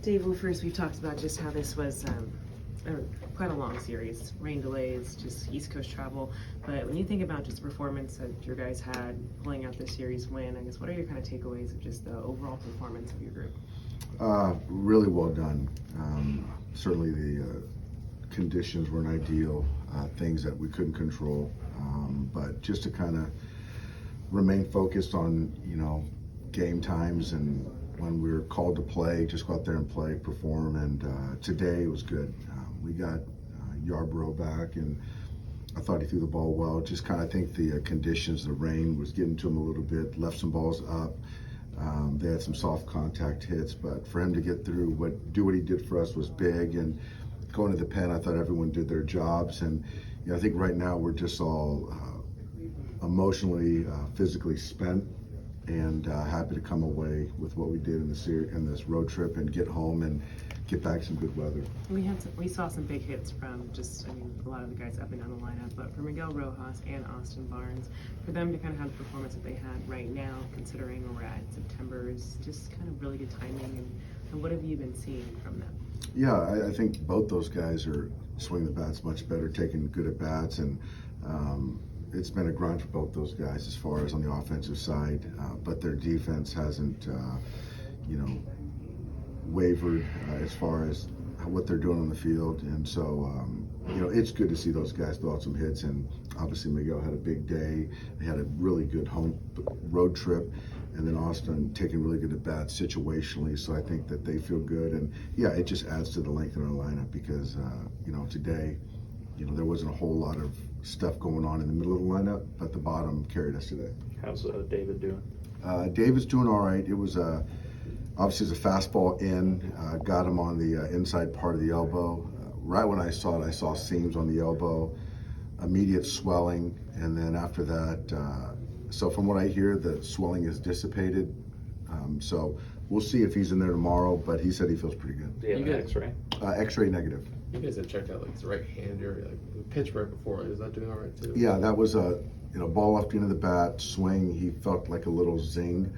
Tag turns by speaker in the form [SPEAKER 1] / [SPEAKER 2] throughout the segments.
[SPEAKER 1] Dave, well, first we've talked about just how this was quite a long series, rain delays, just East Coast travel. But when you think about just the performance that your guys had pulling out this series win, I guess what are your kind of takeaways of just the overall performance of your group?
[SPEAKER 2] Really well done. Certainly the conditions weren't ideal, things that we couldn't control, but just to kind of remain focused on, game times, and when we were called to play, just go out there and play, perform, and today it was good. We got Yarborough back, and I thought he threw the ball well. Just kind of think the conditions, the rain was getting to him a little bit, left some balls up. They had some soft contact hits, but for him to get through, do what he did for us was big. And going to the pen, I thought everyone did their jobs. And I think right now we're just all emotionally, physically spent, and happy to come away with what we did in this road trip and get home and get back some good weather.
[SPEAKER 1] We saw some big hits from a lot of the guys up and down the lineup, but for Miguel Rojas and Austin Barnes, for them to kind of have the performance that they had right now, considering we're at September, is just kind of really good timing. And what have you been seeing from them?
[SPEAKER 2] Yeah, I think both those guys are swinging the bats much better, taking good at bats, and it's been a grind for both those guys as far as on the offensive side, but their defense hasn't, wavered as far as what they're doing on the field. And so, it's good to see those guys throw out some hits. And obviously Miguel had a big day. They had a really good road trip. And then Austin taking really good at bats situationally. So I think that they feel good. And yeah, it just adds to the length in our lineup because, today, there wasn't a whole lot of stuff going on in the middle of the lineup, but the bottom carried us today.
[SPEAKER 3] How's David doing?
[SPEAKER 2] David's doing all right. It was obviously it's a fastball in, got him on the inside part of the elbow. Right when I saw it, I saw seams on the elbow, immediate swelling, and then after that, so from what I hear, the swelling is dissipated. So we'll see if he's in there tomorrow, but he said he feels pretty good.
[SPEAKER 3] Yeah, you X-ray?
[SPEAKER 2] X-ray negative.
[SPEAKER 4] You guys have checked out his right hand area, the pitch right before. Is that doing all right too?
[SPEAKER 2] Yeah, that was a ball off the end of the bat, swing. He felt like a little zing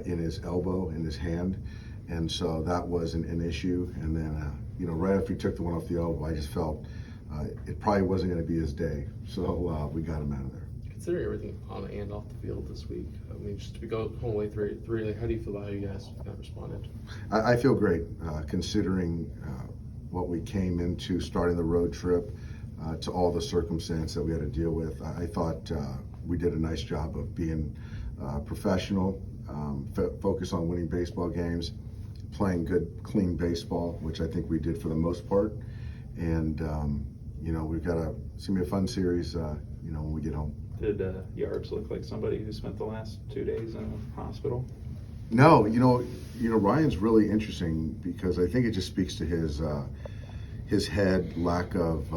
[SPEAKER 2] in his elbow, in his hand, and so that wasn't an issue. And then, right after he took the one off the elbow, I just felt it probably wasn't going to be his day, so we got him out of there.
[SPEAKER 4] Considering everything on and off the field this week, I mean, just to go home away 3-3, like, how do you feel about how you guys kind of responded?
[SPEAKER 2] I feel great, considering what we came into starting the road trip, to all the circumstance that we had to deal with. I thought we did a nice job of being professional, focus on winning baseball games, playing good, clean baseball, which I think we did for the most part. And, it's going to be a fun series, when we get home.
[SPEAKER 3] Did Yarbs look like somebody who spent the last 2 days in the hospital?
[SPEAKER 2] No, Ryan's really interesting because I think it just speaks to his head, lack of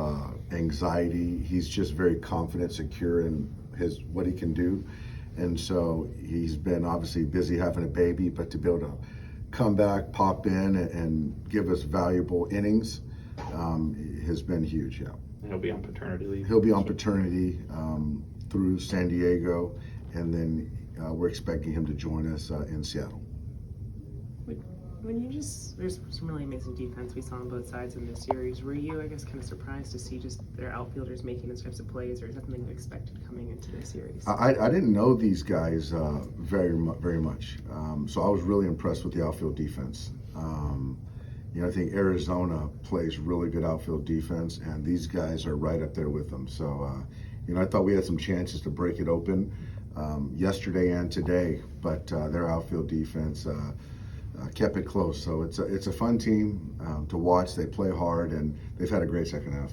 [SPEAKER 2] anxiety. He's just very confident, secure in what he can do. And so he's been obviously busy having a baby, but to be able to come back, pop in, and give us valuable innings has been huge, yeah.
[SPEAKER 3] And he'll be on paternity leave?
[SPEAKER 2] He'll be on paternity through San Diego, and then we're expecting him to join us in Seattle.
[SPEAKER 1] There's some really amazing defense we saw on both sides in this series. Were you, kind of surprised to see just their outfielders making those types of plays, or is that something you expected coming into this series?
[SPEAKER 2] I didn't know these guys very much, so I was really impressed with the outfield defense. I think Arizona plays really good outfield defense, and these guys are right up there with them. So, I thought we had some chances to break it open yesterday and today, but their outfield defense kept it close. So it's a fun team to watch. They play hard, and they've had a great second half.